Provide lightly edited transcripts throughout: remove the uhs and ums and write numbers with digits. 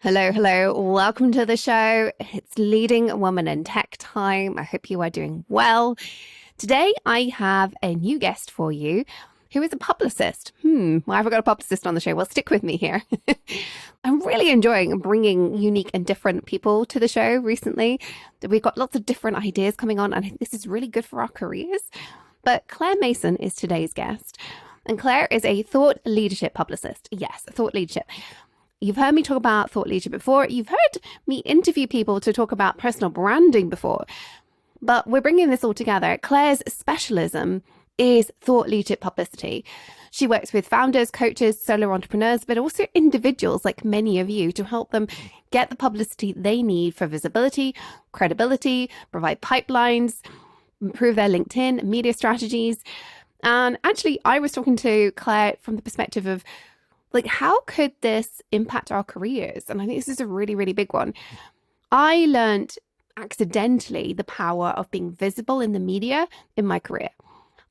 Hello, hello. Welcome to the show. It's Leading Woman in Tech time. I hope you are doing well. Today, I have a new guest for you who is a publicist. Well, I haven't got a publicist on the show. Well, stick with me here. I'm really enjoying bringing unique and different people to the show recently. We've got lots of different ideas coming on, and I think this is really good for our careers. But Claire Mason is today's guest. And Claire is a thought leadership publicist. Yes, thought leadership. You've heard me talk about thought leadership before. You've heard me interview people to talk about personal branding before. But we're bringing this all together. Claire's specialism is thought leadership publicity. She works with founders, coaches, solo entrepreneurs, but also individuals like many of you to help them get the publicity they need for visibility, credibility, provide pipelines, improve their LinkedIn, media strategies. And actually, I was talking to Claire from the perspective of how could this impact our careers? And I think this is a really, really big one. I learned accidentally the power of being visible in the media in my career.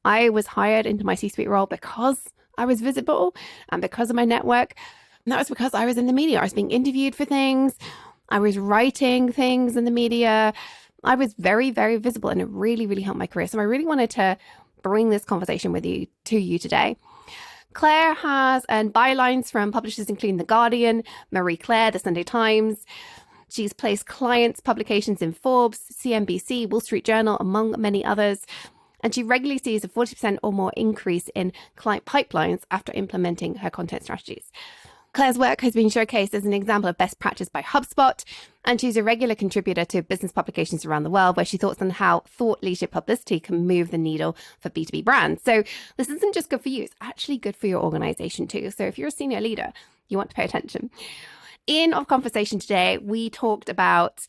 I was hired into my C-suite role because I was visible and because of my network. And that was because I was in the media. I was being interviewed for things. I was writing things in the media. I was very, very visible, and it really, really helped my career. So I really wanted to bring this conversation to you today. Claire has bylines from publishers including The Guardian, Marie Claire, The Sunday Times. She's placed clients' publications in Forbes, CNBC, Wall Street Journal, among many others. And she regularly sees a 40% or more increase in client pipelines after implementing her content strategies. Claire's work has been showcased as an example of best practice by HubSpot, and she's a regular contributor to business publications around the world where she thoughts on how thought leadership publicity can move the needle for B2B brands. So this isn't just good for you, it's actually good for your organization too. So if you're a senior leader, you want to pay attention. In our conversation today, we talked about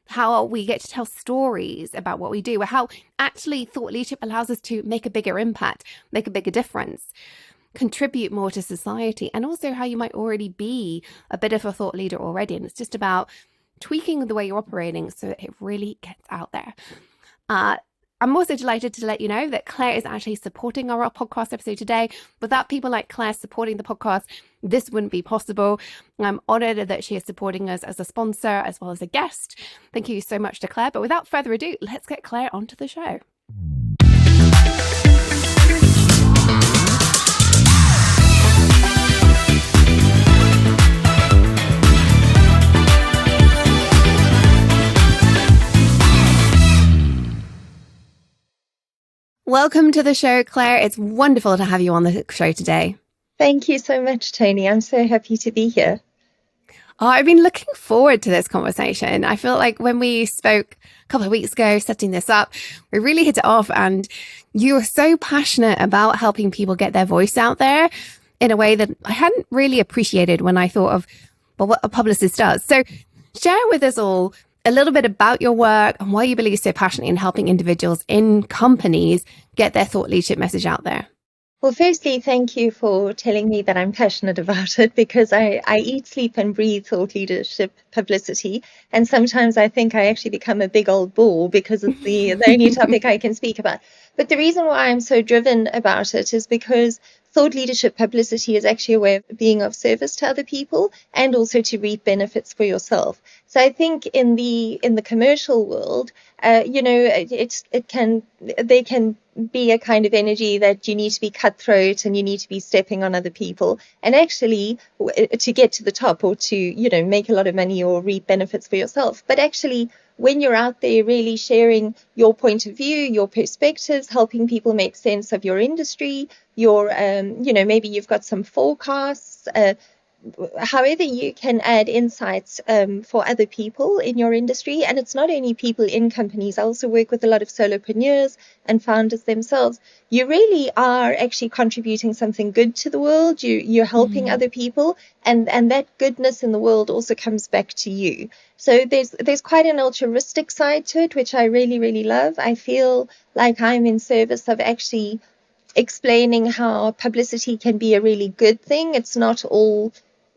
how we get to tell stories about what we do, how actually thought leadership allows us to make a bigger impact, make a bigger difference, contribute more to society, and also how you might already be a bit of a thought leader already. And it's just about tweaking the way you're operating so that it really gets out there. I'm also delighted to let you know that Claire is actually supporting our podcast episode today. Without people like Claire supporting the podcast, this wouldn't be possible. I'm honored that she is supporting us as a sponsor as well as a guest. Thank you so much to Claire. But without further ado, let's get Claire onto the show. Welcome to the show, Claire. It's wonderful to have you on the show today. Thank you so much, Toni. I'm so happy to be here. Oh, I've been looking forward to this conversation. I feel like when we spoke a couple of weeks ago, setting this up, we really hit it off, and you were so passionate about helping people get their voice out there in a way that I hadn't really appreciated when I thought of what a publicist does. So share with us all a little bit about your work and why you believe so passionately in helping individuals in companies get their thought leadership message out there. Well, firstly, thank you for telling me that I'm passionate about it, because I eat, sleep and breathe thought leadership publicity. And sometimes I think I actually become a big old bore because it's the only topic I can speak about. But the reason why I'm so driven about it is because thought leadership publicity is actually a way of being of service to other people and also to reap benefits for yourself. So I think in the commercial world, there can be a kind of energy that you need to be cutthroat and you need to be stepping on other people. And actually, to get to the top or to, make a lot of money or reap benefits for yourself. But actually, when you're out there really sharing your point of view, your perspectives, helping people make sense of your industry, maybe you've got some forecasts, however you can add insights for other people in your industry. And it's not only people in companies. I also work with a lot of solopreneurs and founders themselves. You really are actually contributing something good to the world. You're helping other people, and that goodness in the world also comes back to you. So there's quite an altruistic side to it, which I really, really love. I feel like I'm in service of actually explaining how publicity can be a really good thing. It's not all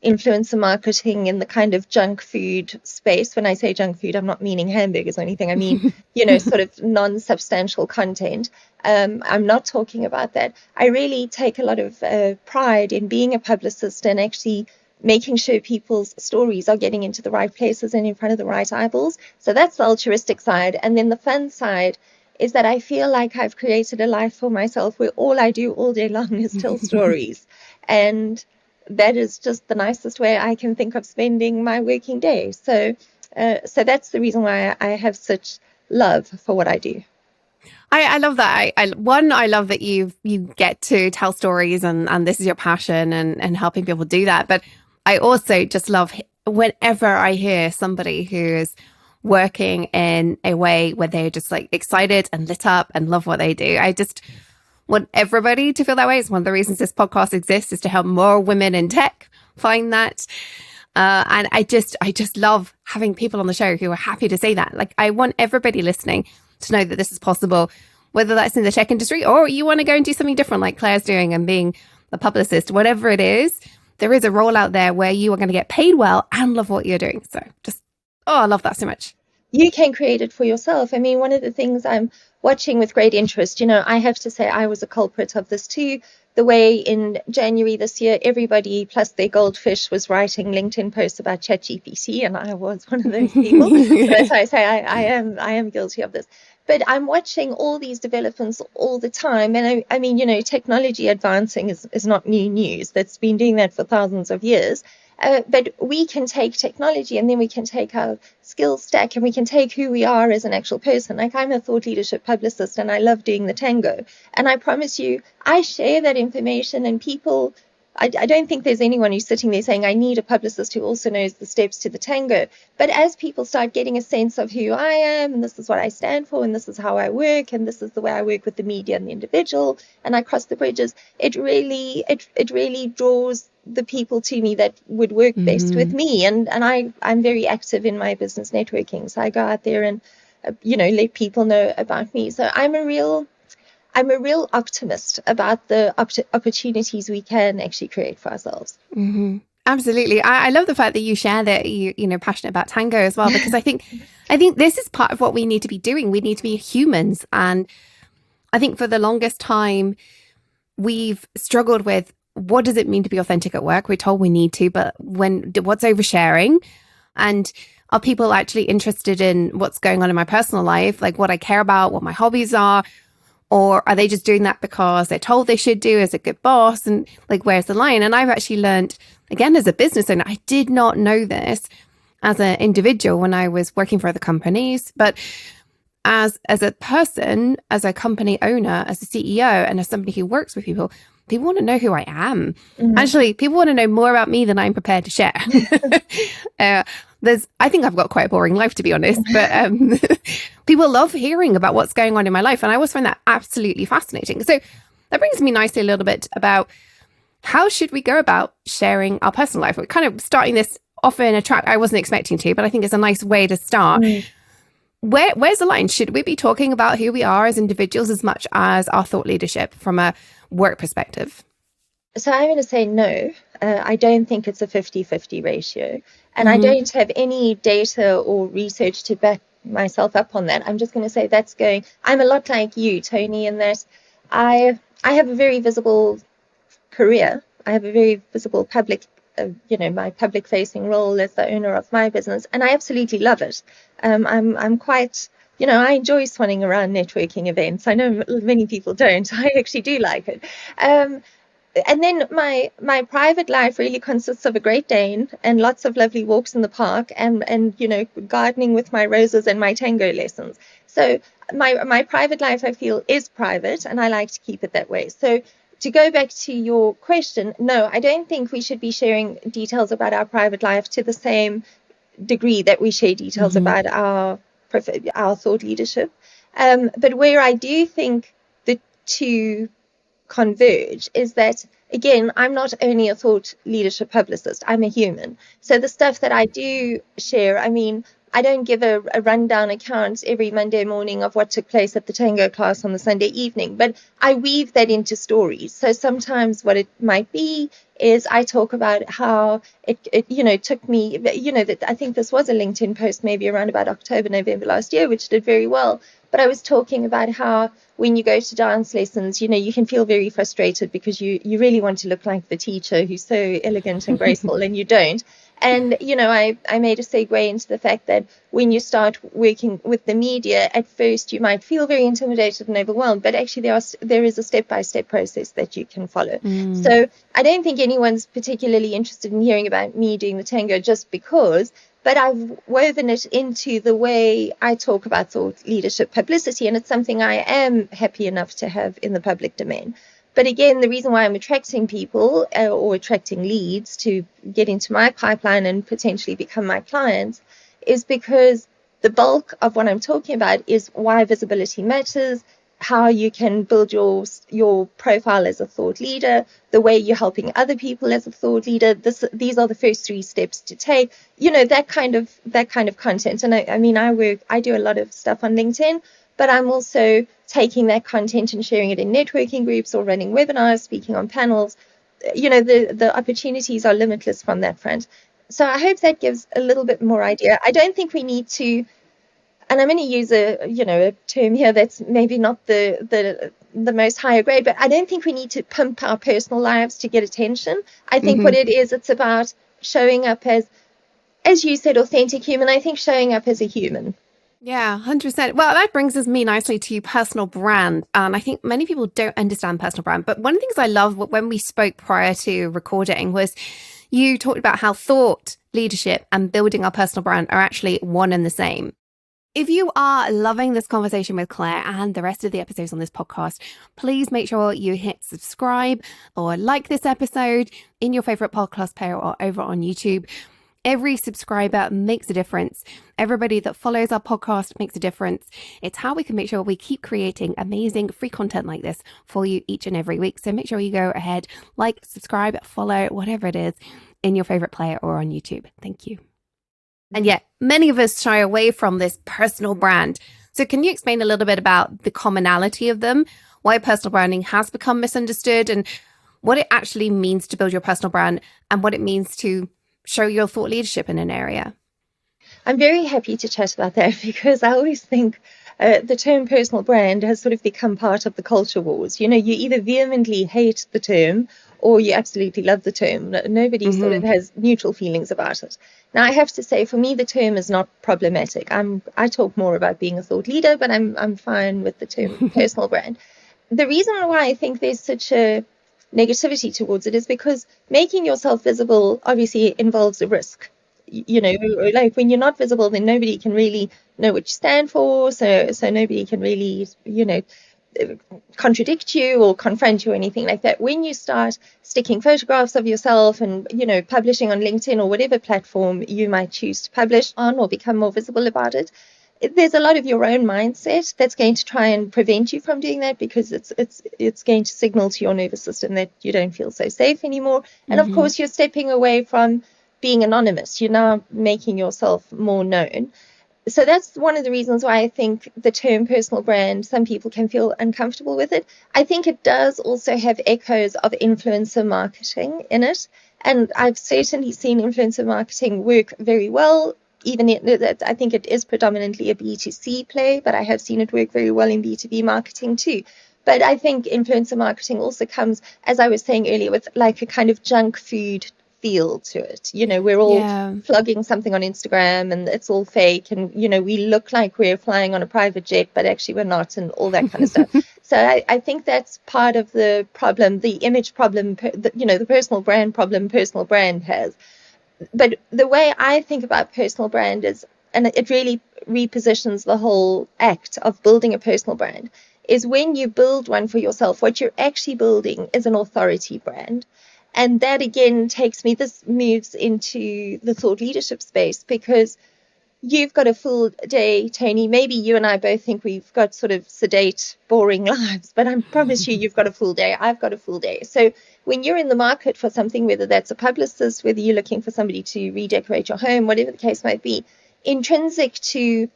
influencer marketing in the kind of junk food space. When I say junk food, I'm not meaning hamburgers or anything. I mean, sort of non-substantial content. I'm not talking about that. I really take a lot of pride in being a publicist and actually making sure people's stories are getting into the right places and in front of the right eyeballs. So that's the altruistic side. And then the fun side is that I feel like I've created a life for myself where all I do all day long is tell stories. And that is just the nicest way I can think of spending my working day. So that's the reason why I have such love for what I do. I love that. I love that you get to tell stories and this is your passion and helping people do that. But I also just love whenever I hear somebody who is working in a way where they're just like excited and lit up and love what they do. I just want everybody to feel that way. It's one of the reasons this podcast exists, is to help more women in tech find that. And I just love having people on the show who are happy to say that. Like, I want everybody listening to know that this is possible, whether that's in the tech industry or you want to go and do something different like Claire's doing and being a publicist, whatever it is, there is a role out there where you are going to get paid well and love what you're doing. So just, I love that so much. You can create it for yourself. I mean, one of the things I'm watching with great interest, I have to say I was a culprit of this too. The way in January this year, everybody plus their goldfish was writing LinkedIn posts about ChatGPT, and I was one of those people. So that's why I say I am guilty of this. But I'm watching all these developments all the time. And I mean, technology advancing is not new news. That's been doing that for thousands of years. But we can take technology and then we can take our skill stack and we can take who we are as an actual person. Like, I'm a thought leadership publicist and I love doing the tango. And I promise you, I share that information, and people, I don't think there's anyone who's sitting there saying, I need a publicist who also knows the steps to the tango. But as people start getting a sense of who I am, and this is what I stand for, and this is how I work, and this is the way I work with the media and the individual, and I cross the bridges, it really draws the people to me that would work best with me. And I'm very active in my business networking. So I go out there and, let people know about me. So I'm a real optimist about the opportunities we can actually create for ourselves. Mm-hmm. Absolutely. I love the fact that you share that you're passionate about tango as well, because I think this is part of what we need to be doing. We need to be humans. And I think for the longest time, we've struggled with, what does it mean to be authentic at work? We're told we need to, but what's oversharing? And are people actually interested in what's going on in my personal life? Like what I care about, what my hobbies are? Or are they just doing that because they're told they should do as a good boss? And like, where's the line? And I've actually learned, again, as a business owner, I did not know this as an individual when I was working for other companies, but as a person, as a company owner, as a CEO, and as somebody who works with people want to know who I am. Mm-hmm. Actually, people want to know more about me than I'm prepared to share. I think I've got quite a boring life, to be honest, but people love hearing about what's going on in my life. And I always find that absolutely fascinating. So that brings me nicely a little bit about how should we go about sharing our personal life? We're kind of starting this off in a track I wasn't expecting to, but I think it's a nice way to start. Mm. Where's the line? Should we be talking about who we are as individuals as much as our thought leadership from a work perspective? So I'm going to say no. I don't think it's a 50-50 ratio. And I don't have any data or research to back myself up on that. I'm just going to say I'm a lot like you, Toni, in that I have a very visible career. I have a very visible public, my public facing role as the owner of my business. And I absolutely love it. I'm quite, I enjoy swanning around networking events. I know many people don't. I actually do like it. And then my private life really consists of a Great Dane and lots of lovely walks in the park and gardening with my roses and my tango lessons. So my private life, I feel, is private, and I like to keep it that way. So to go back to your question, no, I don't think we should be sharing details about our private life to the same degree that we share details about our thought leadership. But where I do think the two converge is that, again, I'm not only a thought leadership publicist, I'm a human. So the stuff that I do share, I mean, I don't give a rundown account every Monday morning of what took place at the tango class on the Sunday evening, but I weave that into stories. So sometimes what it might be is I talk about how it took me, that I think this was a LinkedIn post maybe around about October, November last year, which did very well. But I was talking about how when you go to dance lessons, you can feel very frustrated because you really want to look like the teacher who's so elegant and graceful, and you don't. And, I made a segue into the fact that when you start working with the media, at first you might feel very intimidated and overwhelmed, but actually there is a step-by-step process that you can follow. So I don't think anyone's particularly interested in hearing about me doing the tango just because, but I've woven it into the way I talk about thought leadership publicity, and it's something I am happy enough to have in the public domain. But again, the reason why I'm attracting people or attracting leads to get into my pipeline and potentially become my clients is because the bulk of what I'm talking about is why visibility matters, how you can build your profile as a thought leader, the way you're helping other people as a thought leader. These are the first 3 steps to take, that kind of content. And I do a lot of stuff on LinkedIn, but I'm also taking that content and sharing it in networking groups or running webinars, speaking on panels. The opportunities are limitless from that front. So I hope that gives a little bit more idea. I don't think we need to, and I'm going to use a term here that's maybe not the most higher grade, but I don't think we need to pump our personal lives to get attention. I think what it is, it's about showing up as you said, authentic human. I think showing up as a human. Yeah, 100%. Well, that brings me nicely to personal brand. And I think many people don't understand personal brand. But one of the things I love when we spoke prior to recording was you talked about how thought, leadership, and building our personal brand are actually one and the same. If you are loving this conversation with Claire and the rest of the episodes on this podcast, please make sure you hit subscribe or like this episode in your favorite podcast player or over on YouTube. Every subscriber makes a difference. Everybody that follows our podcast makes a difference. It's how we can make sure we keep creating amazing free content like this for you each and every week. So make sure you go ahead, like, subscribe, follow, whatever it is in your favorite player or on YouTube. Thank you. And yet, many of us shy away from this personal brand. So can you explain a little bit about the commonality of them, why personal branding has become misunderstood, and what it actually means to build your personal brand and what it means to show your thought leadership in an area? I'm very happy to chat about that because I always think the term personal brand has sort of become part of the culture wars. You either vehemently hate the term or you absolutely love the term. Nobody sort of has neutral feelings about it. Now, I have to say, for me, the term is not problematic. I talk more about being a thought leader, but I'm fine with the term personal brand. The reason why I think there's such a negativity towards it is because making yourself visible obviously involves a risk. Like when you're not visible, then nobody can really know what you stand for. So nobody can really, contradict you or confront you or anything like that. When you start sticking photographs of yourself and, publishing on LinkedIn or whatever platform you might choose to publish on or become more visible about it, there's a lot of your own mindset that's going to try and prevent you from doing that because it's going to signal to your nervous system that you don't feel so safe anymore. And of course, you're stepping away from being anonymous. You're now making yourself more known. So that's one of the reasons why I think the term personal brand, some people can feel uncomfortable with it. I think it does also have echoes of influencer marketing in it. And I've certainly seen influencer marketing work very well. I think it is predominantly a B2C play, but I have seen it work very well in B2B marketing too. But I think influencer marketing also comes, as I was saying earlier, with like a kind of junk food feel to it. We're all flogging something on Instagram and it's all fake. And, we look like we're flying on a private jet, but actually we're not, and all that kind of stuff. So I think that's part of the problem, the image problem, the personal brand problem personal brand has. But the way I think about personal brand is, and it really repositions the whole act of building a personal brand, is when you build one for yourself, what you're actually building is an authority brand. And that again this moves into the thought leadership space because you've got a full day, Toni. Maybe you and I both think we've got sort of sedate, boring lives, but I promise you've got a full day. I've got a full day. So when you're in the market for something, whether that's a publicist, whether you're looking for somebody to redecorate your home, whatever the case might be, intrinsic to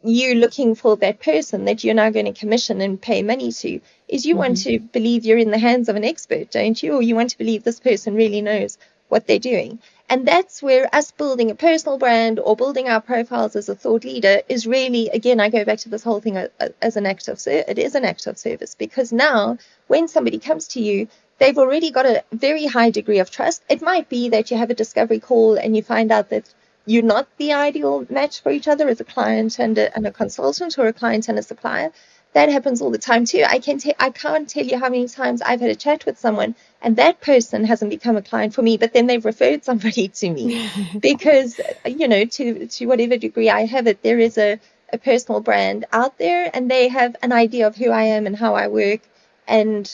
you looking for that person that you're now going to commission and pay money to is you want to believe you're in the hands of an expert, don't you? Or you want to believe this person really knows what they're doing. And that's where us building a personal brand or building our profiles as a thought leader is really, again, I go back to this whole thing as an act of service. It is an act of service, because now when somebody comes to you, they've already got a very high degree of trust. It might be that you have a discovery call and you find out that you're not the ideal match for each other as a client and a consultant, or a client and a supplier. That happens all the time too. I can't tell you how many times I've had a chat with someone and that person hasn't become a client for me, but then they've referred somebody to me because, to whatever degree I have it, there is a personal brand out there and they have an idea of who I am and how I work. And,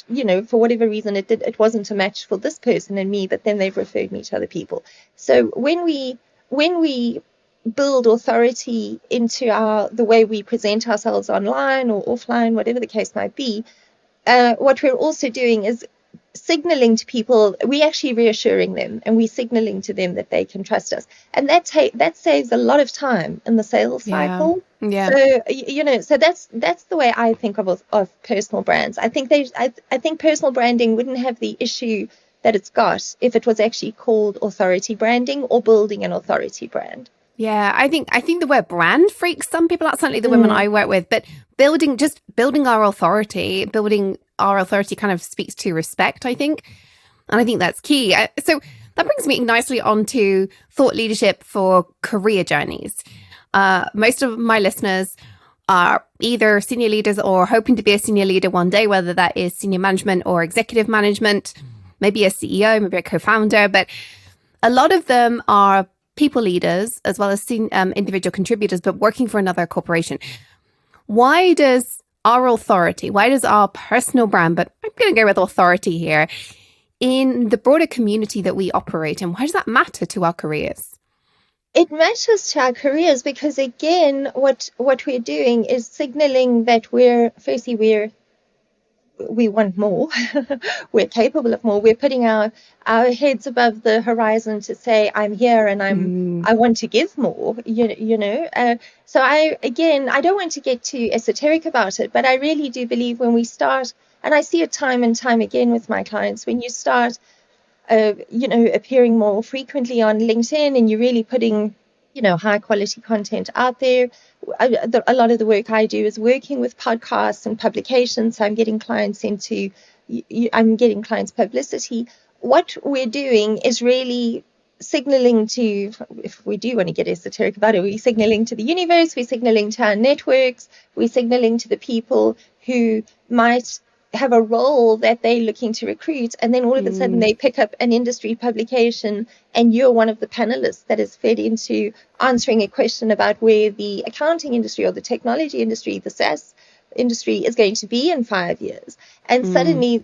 for whatever reason, it wasn't a match for this person and me, but then they've referred me to other people. So when we build authority into the way we present ourselves online or offline, whatever the case might be, what we're also doing is signaling to people, we're actually reassuring them and we're signaling to them that they can trust us. And that saves a lot of time in the sales cycle. Yeah. So, that's the way I think of personal brands. I think I think personal branding wouldn't have the issue that it's got if it was actually called authority branding or building an authority brand. Yeah, I think the word brand freaks some people out, certainly the women I work with, but building our authority kind of speaks to respect, I think. And I think that's key. So that brings me nicely onto thought leadership for career journeys. Most of my listeners are either senior leaders or hoping to be a senior leader one day, whether that is senior management or executive management, maybe a CEO, maybe a co-founder, but a lot of them are people leaders as well as individual contributors, but working for another corporation. Why does our personal brand, but I'm going to go with authority here, in the broader community that we operate in, why does that matter to our careers? It matters to our careers because, again, what we're doing is signaling that we want more. We're capable of more. We're putting our heads above the horizon to say, I'm here and I want to give more, So I don't want to get too esoteric about it, but I really do believe when we start, and I see it time and time again with my clients, when you start, appearing more frequently on LinkedIn and you're really putting, high quality content out there. A lot of the work I do is working with podcasts and publications. So I'm getting clients publicity. What we're doing is really signaling to, if we do want to get esoteric about it, we're signaling to the universe, we're signaling to our networks, we're signaling to the people who might have a role that they're looking to recruit, and then all of a sudden they pick up an industry publication and you're one of the panelists that is fed into answering a question about where the accounting industry or the technology industry, the SaaS industry is going to be in 5 years. And suddenly,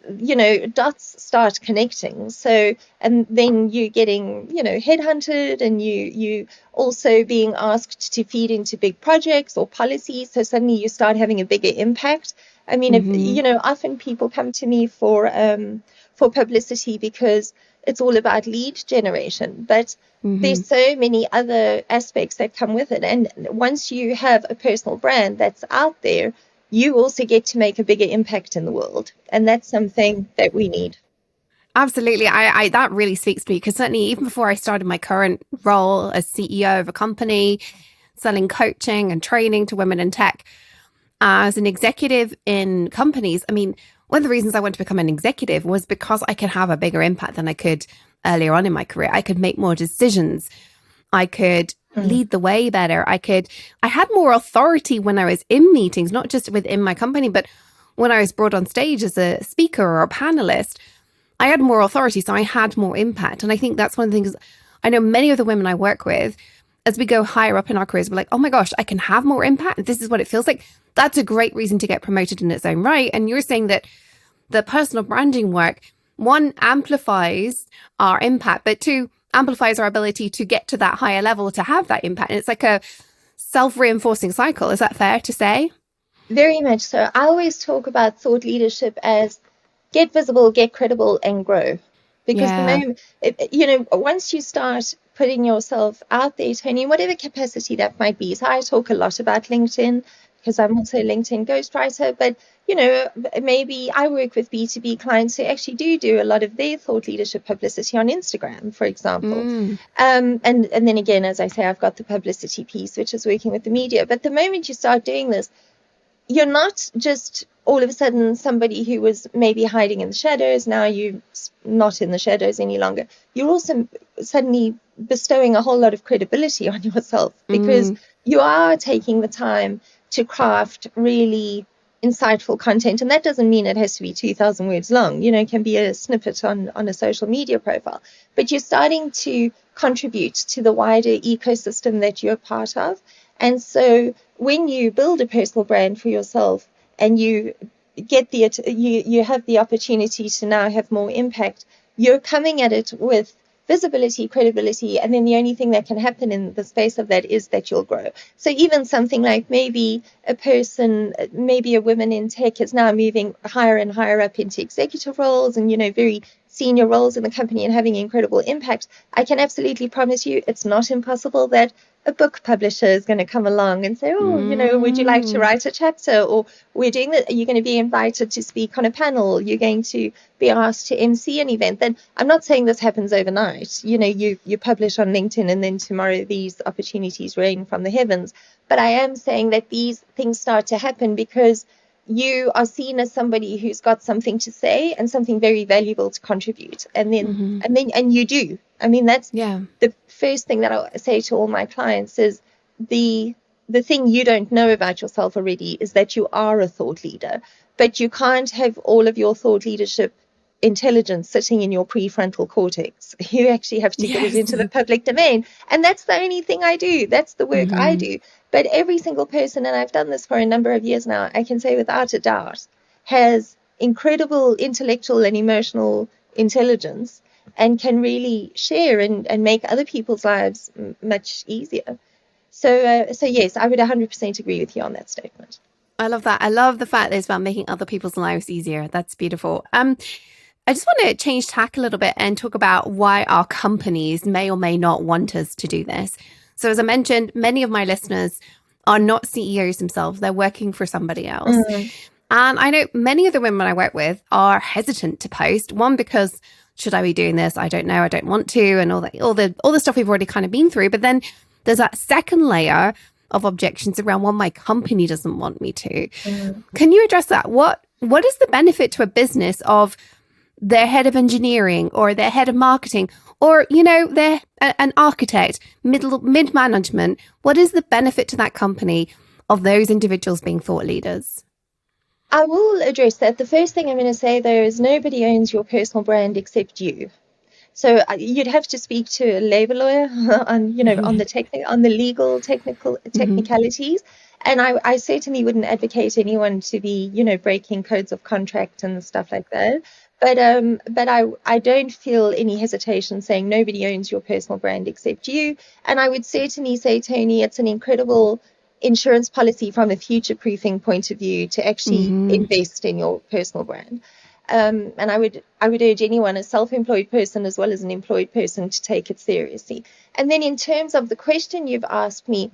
dots start connecting. So, and then you're getting, headhunted, and you also being asked to feed into big projects or policies. So suddenly you start having a bigger impact. I mean, often people come to me for publicity because it's all about lead generation, but there's so many other aspects that come with it. And once you have a personal brand that's out there, you also get to make a bigger impact in the world. And that's something that we need. Absolutely. I that really speaks to me, because certainly even before I started my current role as CEO of a company, selling coaching and training to women in tech, as an executive in companies, I mean, one of the reasons I wanted to become an executive was because I could have a bigger impact than I could earlier on in my career. I could make more decisions. I could lead the way better. I had more authority when I was in meetings, not just within my company, but when I was brought on stage as a speaker or a panelist, I had more authority. So I had more impact. And I think that's one of the things I know many of the women I work with, as we go higher up in our careers, we're like, oh my gosh, I can have more impact. This is what it feels like. That's a great reason to get promoted in its own right. And you're saying that the personal branding work, one, amplifies our impact, but two, amplifies our ability to get to that higher level to have that impact. And it's like a self-reinforcing cycle. Is that fair to say? Very much so. I always talk about thought leadership as get visible, get credible, and grow. Because the moment, once you start putting yourself out there, Toni, in whatever capacity that might be. So I talk a lot about LinkedIn because I'm also a LinkedIn ghostwriter, but maybe I work with B2B clients who actually do a lot of their thought leadership publicity on Instagram, for example. And then again, as I say, I've got the publicity piece, which is working with the media. But the moment you start doing this, you're not just all of a sudden somebody who was maybe hiding in the shadows. Now you're not in the shadows any longer. You're also suddenly bestowing a whole lot of credibility on yourself because you are taking the time to craft really insightful content. And that doesn't mean it has to be 2,000 words long. It can be a snippet on a social media profile. But you're starting to contribute to the wider ecosystem that you're part of. And so when you build a personal brand for yourself and you get you have the opportunity to now have more impact, you're coming at it with visibility, credibility, and then the only thing that can happen in the space of that is that you'll grow. So even something like maybe a woman in tech is now moving higher and higher up into executive roles and, very senior roles in the company and having incredible impact. I can absolutely promise you it's not impossible that a book publisher is going to come along and say, would you like to write a chapter? Or we're doing that. You're going to be invited to speak on a panel. You're going to be asked to MC an event. Then I'm not saying this happens overnight. You publish on LinkedIn and then tomorrow these opportunities rain from the heavens. But I am saying that these things start to happen because you are seen as somebody who's got something to say and something very valuable to contribute. And you do. I mean, that's the first thing that I say to all my clients is the thing you don't know about yourself already is that you are a thought leader, but you can't have all of your thought leadership intelligence sitting in your prefrontal cortex. You actually have to get it into the public domain. And that's the only thing I do. That's the work I do. But every single person, and I've done this for a number of years now, I can say without a doubt, has incredible intellectual and emotional intelligence and can really share and make other people's lives much easier. So yes, I would 100% agree with you on that statement. I love that. I love the fact that it's about making other people's lives easier. That's beautiful. I just want to change tack a little bit and talk about why our companies may or may not want us to do this. So as I mentioned, many of my listeners are not CEOs themselves. They're working for somebody else. And I know many of the women I work with are hesitant to post. One, because should I be doing this? I don't know. I don't want to. And all the stuff we've already kind of been through. But then there's that second layer of objections around, well, my company doesn't want me to. Can you address that? What is the benefit to a business of their head of engineering or their head of marketing or, they're an architect, mid-management? What is the benefit to that company of those individuals being thought leaders? I will address that. The first thing I'm going to say, though, is nobody owns your personal brand except you. So you'd have to speak to a labor lawyer on, on the legal technicalities. And I certainly wouldn't advocate anyone to be, breaking codes of contract and stuff like that. But I don't feel any hesitation saying nobody owns your personal brand except you. And I would certainly say, Toni, it's an incredible insurance policy from a future-proofing point of view to actually invest in your personal brand. And I would urge anyone, a self-employed person as well as an employed person, to take it seriously. And then in terms of the question you've asked me,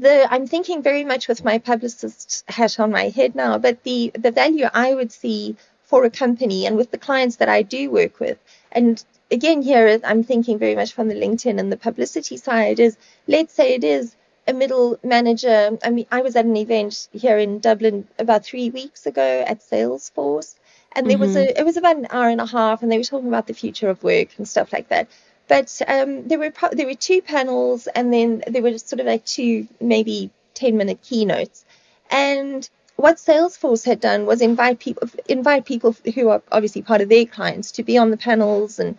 I'm thinking very much with my publicist hat on my head now, but the value I would see for a company and with the clients that I do work with, and again here I'm thinking very much from the LinkedIn and the publicity side, is let's say it is a middle manager. I mean, I was at an event here in Dublin about 3 weeks ago at Salesforce. And it was about an hour and a half, and they were talking about the future of work and stuff like that. But there were two panels, and then there were sort of like two maybe 10-minute keynotes. And what Salesforce had done was invite people who are obviously part of their clients to be on the panels and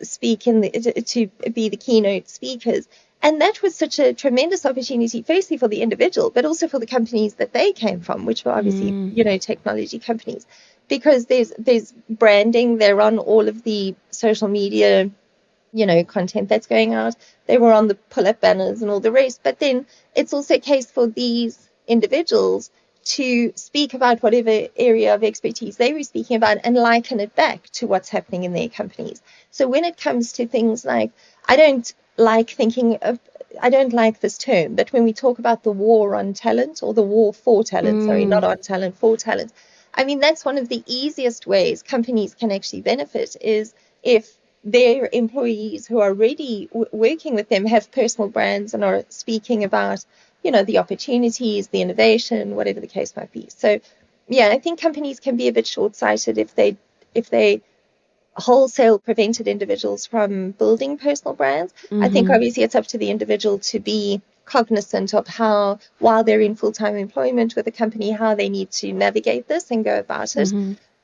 speak to be the keynote speakers. And that was such a tremendous opportunity, firstly for the individual, but also for the companies that they came from, which were obviously, technology companies, because there's branding. They're on all of the social media, content that's going out. They were on the pull-up banners and all the rest. But then it's also a case for these individuals to speak about whatever area of expertise they were speaking about and liken it back to what's happening in their companies. So when it comes to things like, I don't like this term, but when we talk about the war on talent, or the war for talent, not on talent, for talent, I mean, that's one of the easiest ways companies can actually benefit, is if their employees who are already working with them have personal brands and are speaking about, the opportunities, the innovation, whatever the case might be. So, yeah, I think companies can be a bit short-sighted if they wholesale prevented individuals from building personal brands. I think obviously it's up to the individual to be cognizant of how, while they're in full-time employment with a company, how they need to navigate this and go about it.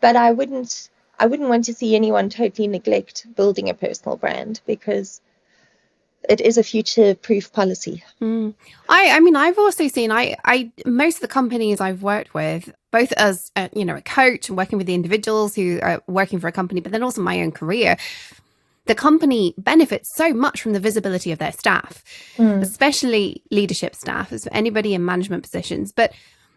But I wouldn't want to see anyone totally neglect building a personal brand, because it is a future-proof policy. I mean, I've also seen, most of the companies I've worked with, both as a coach and working with the individuals who are working for a company, but then also my own career, the company benefits so much from the visibility of their staff, especially leadership staff, as anybody in management positions. But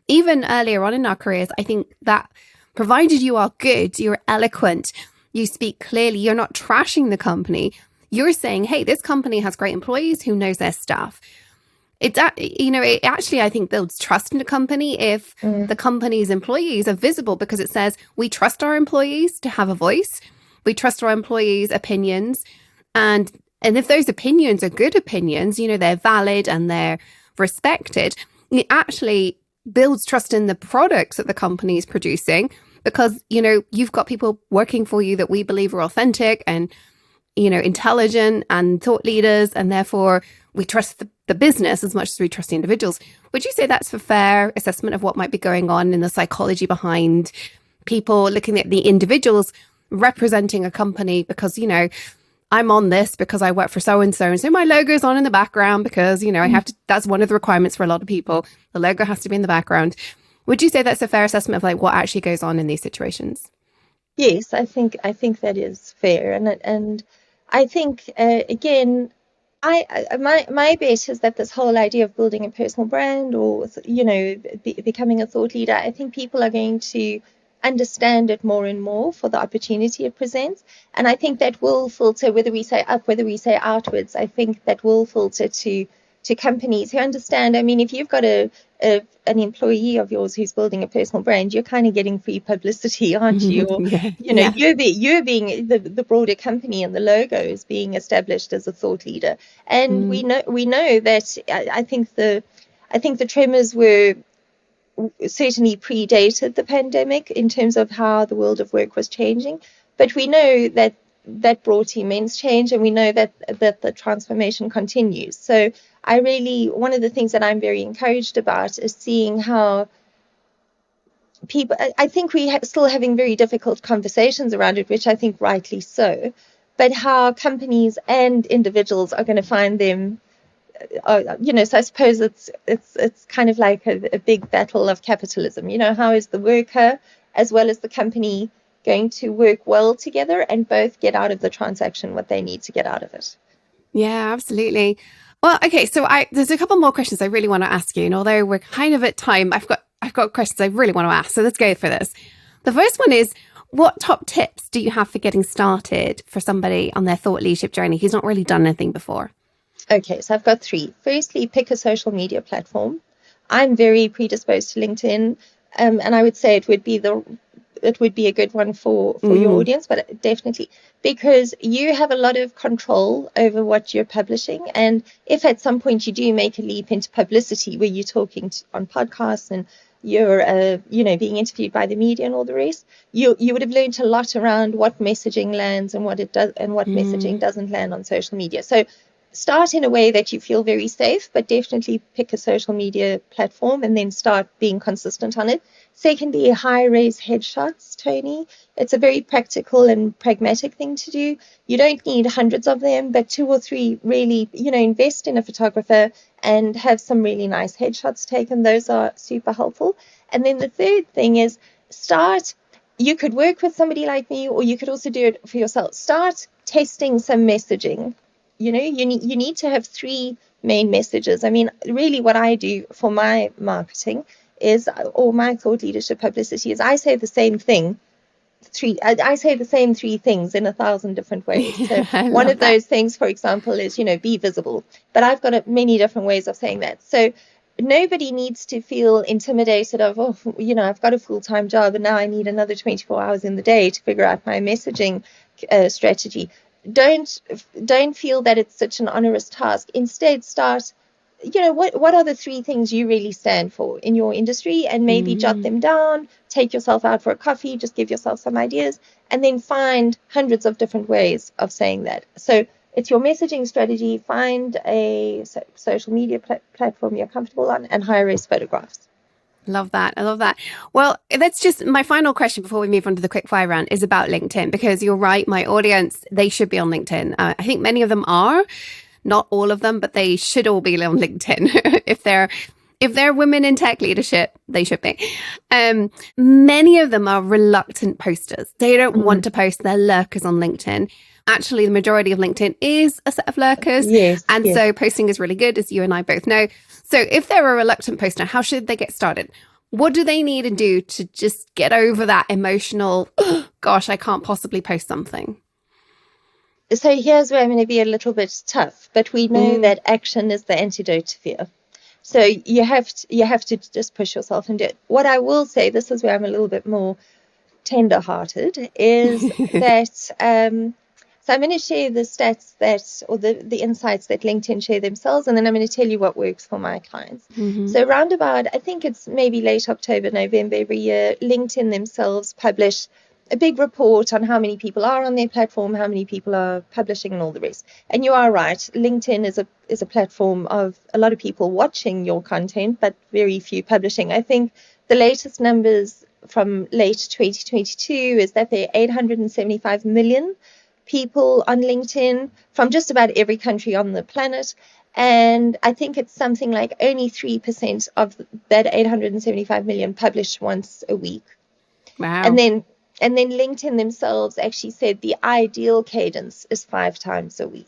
even earlier on in our careers, I think that provided you are good, you're eloquent, you speak clearly, you're not trashing the company, you're saying, hey, this company has great employees who knows their staff. It actually, I think, builds trust in a company if the company's employees are visible, because it says we trust our employees to have a voice. We trust our employees' opinions. And if those opinions are good opinions, they're valid and they're respected, it actually builds trust in the products that the company is producing, because, you've got people working for you that we believe are authentic and, intelligent and thought leaders, and therefore we trust the business as much as we trust the individuals. Would you say that's a fair assessment of what might be going on in the psychology behind people looking at the individuals representing a company? Because, I'm on this because I work for so-and-so, and so my logo's on in the background because, I have to, that's one of the requirements for a lot of people. The logo has to be in the background. Would you say that's a fair assessment of like what actually goes on in these situations? Yes, I think that is fair. And I think, again, my bet is that this whole idea of building a personal brand, or becoming a thought leader, I think people are going to understand it more and more for the opportunity it presents, and I think that will filter, whether we say up, whether we say outwards. I think that will filter to companies who understand. I mean, if you've got an employee of yours who's building a personal brand, you're kind of getting free publicity, aren't you? Or, you're being the broader company, and the logo is being established as a thought leader. And we know that I think the tremors were certainly predated the pandemic in terms of how the world of work was changing, but we know that brought immense change, and we know that the transformation continues. So one of the things that I'm very encouraged about is seeing how people, I think we still having very difficult conversations around it, which I think rightly so, but how companies and individuals are going to find them. So I suppose it's kind of like a big battle of capitalism. How is the worker as well as the company going to work well together and both get out of the transaction what they need to get out of it? Yeah, absolutely. Well, okay, so there's a couple more questions I really want to ask you, and although we're kind of at time, I've got questions I really want to ask, so let's go for this. The first one is, what top tips do you have for getting started for somebody on their thought leadership journey who's not really done anything before? Okay, so I've got 3. Firstly, pick a social media platform. I'm very predisposed to LinkedIn, and I would say it would be a good one for your audience, but definitely, because you have a lot of control over what you're publishing. And if at some point you do make a leap into publicity, where you're talking on podcasts and you're being interviewed by the media and all the rest, you would have learned a lot around what messaging lands and what it does and what messaging doesn't land on social media. So start in a way that you feel very safe, but definitely pick a social media platform and then start being consistent on it. Secondly, high-res headshots, Toni. It's a very practical and pragmatic thing to do. You don't need hundreds of them, but 2 or 3 really, invest in a photographer and have some really nice headshots taken. Those are super helpful. And then the third thing is you could work with somebody like me, or you could also do it for yourself. Start testing some messaging. You need to have 3 main messages. I mean, really what I do for my marketing is, or my thought leadership publicity is, I say the same thing. I say the same three things in 1,000 different ways. So one of those things, for example, is, be visible. But I've got many different ways of saying that. So nobody needs to feel intimidated of, I've got a full-time job and now I need another 24 hours in the day to figure out my messaging strategy. Don't feel that it's such an onerous task. Instead, start, what are the three things you really stand for in your industry, and maybe jot them down, take yourself out for a coffee, just give yourself some ideas, and then find hundreds of different ways of saying that. So it's your messaging strategy. Find a social media platform you're comfortable on, and high-res photographs. Love that. I love that. Well, that's just my final question before we move on to the quickfire round is about LinkedIn, because you're right. My audience, they should be on LinkedIn. I think many of them are, not all of them, but they should all be on LinkedIn. If they're women in tech leadership, they should be. Many of them are reluctant posters. They don't want to post. They're lurkers on LinkedIn. Actually, the majority of LinkedIn is a set of lurkers. Yes. So posting is really good, as you and I both know. So if they're a reluctant poster, how should they get started? What do they need to do to just get over that emotional, gosh, I can't possibly post something? So here's where I'm going to be a little bit tough, but we know that action is the antidote to fear. So you have to just push yourself and do it. What I will say, this is where I'm a little bit more tender-hearted, is that so I'm going to share the stats or the insights that LinkedIn share themselves, and then I'm going to tell you what works for my clients. So round about, I think it's maybe late October, November every year, LinkedIn themselves publish a big report on how many people are on their platform, how many people are publishing, and all the rest. And you are right, LinkedIn is a platform of a lot of people watching your content, but very few publishing. I think the latest numbers from late 2022 is that there are 875 million people on LinkedIn from just about every country on the planet. And I think it's something like only 3% of that 875 million publish once a week. Wow. And then LinkedIn themselves actually said the ideal cadence is 5 times a week.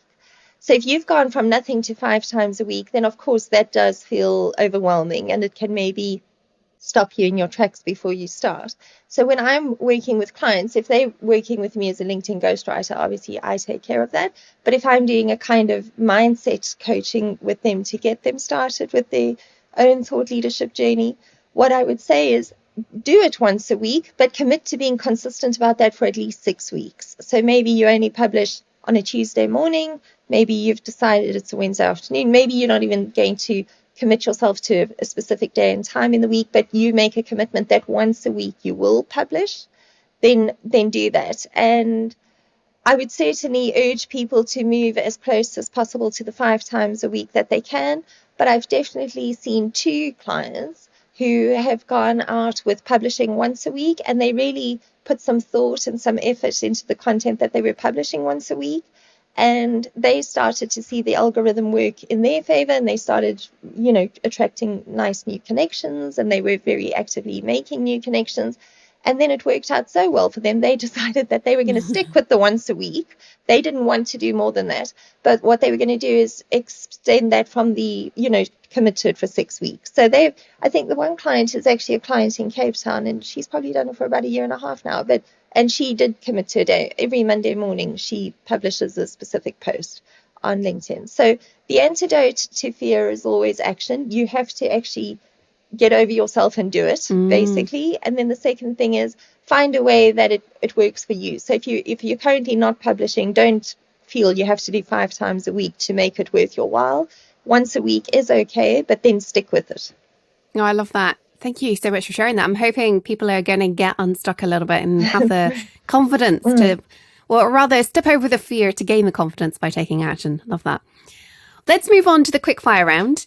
So if you've gone from nothing to 5 times a week, then of course that does feel overwhelming, and it can maybe stop you in your tracks before you start. So when I'm working with clients, if they're working with me as a LinkedIn ghostwriter, obviously I take care of that. But if I'm doing a kind of mindset coaching with them to get them started with their own thought leadership journey, what I would say is, do it once a week, but commit to being consistent about that for at least 6 weeks. So maybe you only publish on a Tuesday morning. Maybe you've decided it's a Wednesday afternoon. Maybe you're not even going to commit yourself to a specific day and time in the week, but you make a commitment that once a week you will publish. Then do that. And I would certainly urge people to move as close as possible to the 5 times a week that they can. But I've definitely seen 2 clients who have gone out with publishing once a week, and they really put some thought and some effort into the content that they were publishing once a week. And they started to see the algorithm work in their favor, and they started, attracting nice new connections, and they were very actively making new connections. And then it worked out so well for them, they decided that they were going to stick with the once a week. They didn't want to do more than that. But what they were going to do is extend that from the, commit to it for 6 weeks. So I think the one client is actually a client in Cape Town, and she's probably done it for about 1.5 years now. And she did commit to a day. Every Monday morning, she publishes a specific post on LinkedIn. So the antidote to fear is always action. You have to actually get over yourself and do it, basically. And then the second thing is find a way that it works for you. So if you're currently not publishing, don't feel you have to do 5 times a week to make it worth your while. Once a week is okay, but then stick with it. Oh, I love that. Thank you so much for sharing that. I'm hoping people are going to get unstuck a little bit and have the confidence to, or rather step over the fear to gain the confidence by taking action. Love that. Let's move on to the quickfire round.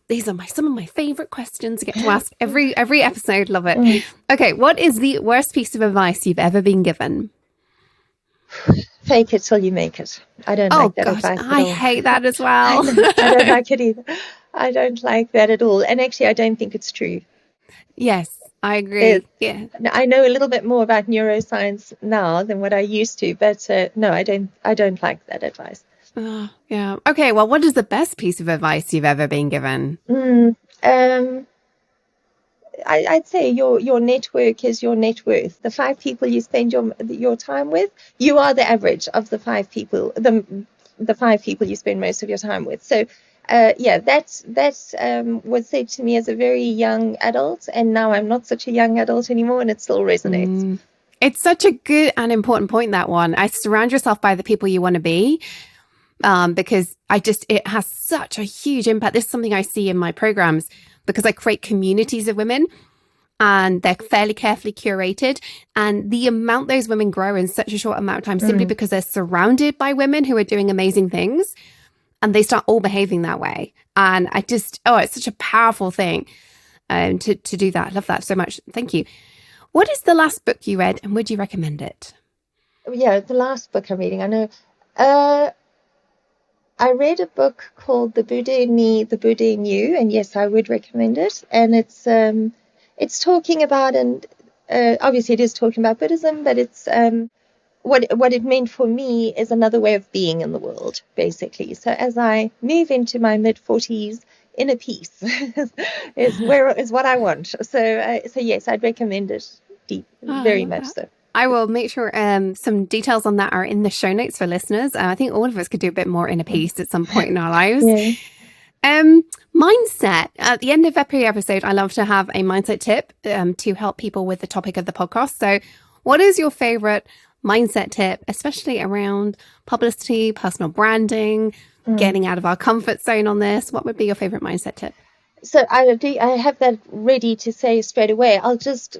These are some of my favorite questions I get to ask every episode. Love it. Okay. What is the worst piece of advice you've ever been given? Fake it till you make it. I don't like that advice at all. I hate that as well. I don't like it either. I don't like that at all. And actually, I don't think it's true. Yes, I agree. Yeah, I know a little bit more about neuroscience now than what I used to, but no, I don't like that advice. Yeah. Okay. Well, what is the best piece of advice you've ever been given? I'd say your network is your net worth. The 5 people you spend your time with, you are the average of the 5 people, the 5 people you spend most of your time with. So that's was said to me as a very young adult, and now I'm not such a young adult anymore, and it still resonates. It's such a good and important point, that one. I surround yourself by the people you want to be, because it has such a huge impact. This is something I see in my programs because I create communities of women, and they're fairly carefully curated. And the amount those women grow in such a short amount of time, simply because they're surrounded by women who are doing amazing things, and they start all behaving that way. And it's such a powerful thing to do that. I love that so much. Thank you. What is the last book you read, and would you recommend it? Yeah, the last book I'm reading, I know. I read a book called The Buddha in Me, The Buddha in You, and yes, I would recommend it. And it's talking about, and obviously it is talking about Buddhism, but it's what it meant for me is another way of being in the world, basically. So as I move into my mid-40s, inner peace is what I want. So yes, I'd recommend it very much so. I will make sure some details on that are in the show notes for listeners. I think all of us could do a bit more inner peace at some point in our lives. Yeah. Mindset. At the end of every episode, I love to have a mindset tip to help people with the topic of the podcast. So what is your favorite mindset tip, especially around publicity, personal branding, getting out of our comfort zone on this? What would be your favorite mindset tip? So I have that ready to say straight away. I'll just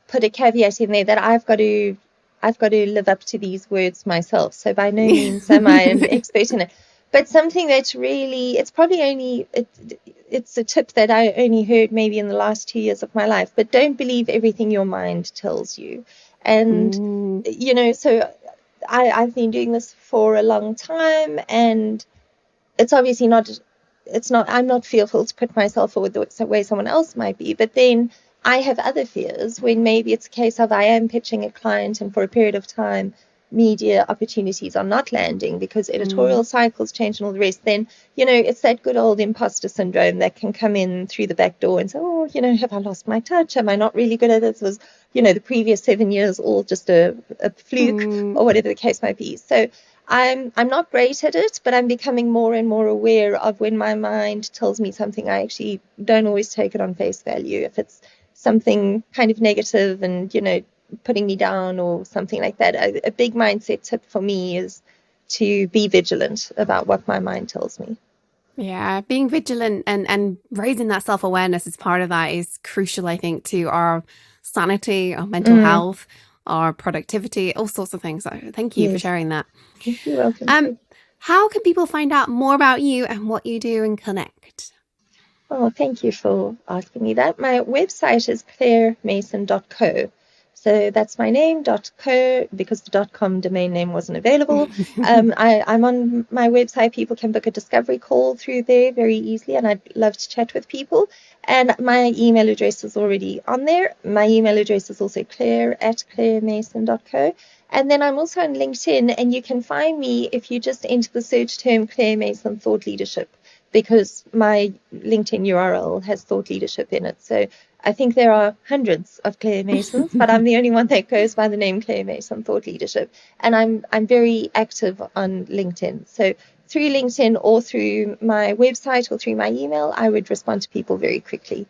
put a caveat in there that I've got to live up to these words myself. So by no means am I an expert in it. But something that's really, it's probably only, it's a tip that I only heard maybe in the last 2 years of my life. But don't believe everything your mind tells you. And, so I've been doing this for a long time, and it's obviously I'm not fearful to put myself forward the way someone else might be. But then I have other fears when maybe it's a case of I am pitching a client, and for a period of time, media opportunities are not landing because editorial cycles change and all the rest. Then, it's that good old imposter syndrome that can come in through the back door and say, oh, have I lost my touch? Am I not really good at this? Was, the previous 7 years all just a fluke or whatever the case might be. So I'm not great at it, but I'm becoming more and more aware of when my mind tells me something. I actually don't always take it on face value. If it's something kind of negative and, putting me down or something like that, a big mindset tip for me is to be vigilant about what my mind tells me. Yeah, being vigilant and raising that self-awareness as part of that is crucial, I think, to our sanity, our mental health, our productivity, all sorts of things. So thank you for sharing that. You're welcome. How can people find out more about you and what you do and connect? Oh, thank you for asking me that. My website is clairemason.co. So that's my name, .co, because the .com domain name wasn't available. I'm on my website. People can book a discovery call through there very easily, and I'd love to chat with people. And my email address is already on there. My email address is also claire@clairemason.co. And then I'm also on LinkedIn, and you can find me if you just enter the search term Claire Mason Thought Leadership, because my LinkedIn URL has thought leadership in it. So I think there are hundreds of Claire Masons, but I'm the only one that goes by the name Claire Mason Thought Leadership. And I'm very active on LinkedIn. So through LinkedIn or through my website or through my email, I would respond to people very quickly.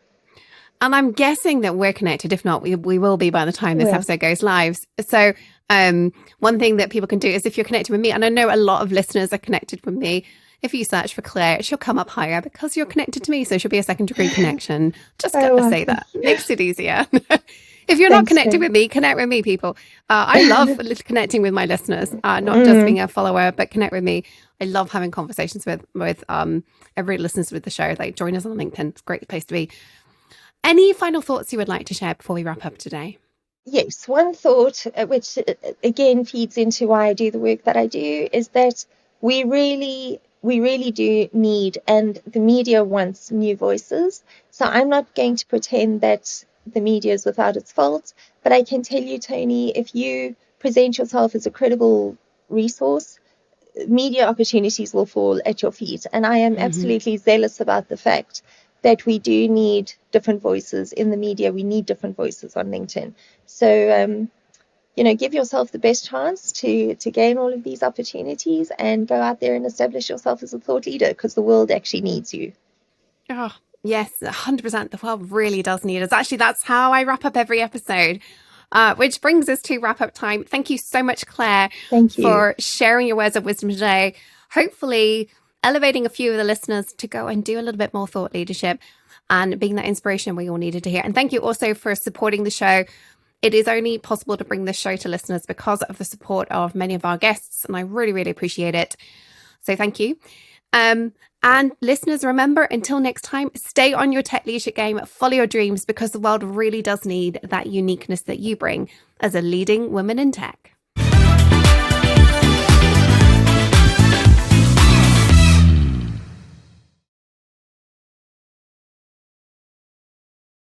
And I'm guessing that we're connected. If not, we will be by the time this episode goes live. So one thing that people can do is if you're connected with me, and I know a lot of listeners are connected with me, if you search for Claire, she'll come up higher because you're connected to me. So she'll be a second degree connection. Just got to say that. Makes it easier. If you're not connected with me, connect with me, people. I love connecting with my listeners, not just being a follower, but connect with me. I love having conversations with every listener with the show. Like, join us on LinkedIn. It's a great place to be. Any final thoughts you would like to share before we wrap up today? Yes, one thought, which again feeds into why I do the work that I do, is that we really do need, and the media wants, new voices. So I'm not going to pretend that the media is without its faults, but I can tell you, Toni, if you present yourself as a credible resource, media opportunities will fall at your feet. And I am absolutely zealous about the fact that we do need different voices in the media. We need different voices on LinkedIn. So, give yourself the best chance to gain all of these opportunities and go out there and establish yourself as a thought leader, because the world actually needs you. Oh, yes, 100%. The world really does need us. Actually, that's how I wrap up every episode. Which brings us to wrap up time. Thank you so much, Claire, Thank you for sharing your words of wisdom today. Hopefully, elevating a few of the listeners to go and do a little bit more thought leadership and being that inspiration we all needed to hear. And thank you also for supporting the show. It is only possible to bring this show to listeners because of the support of many of our guests, and I really, really appreciate it. So thank you. And listeners, remember, until next time, stay on your tech leadership game, follow your dreams, because the world really does need that uniqueness that you bring as a leading woman in tech.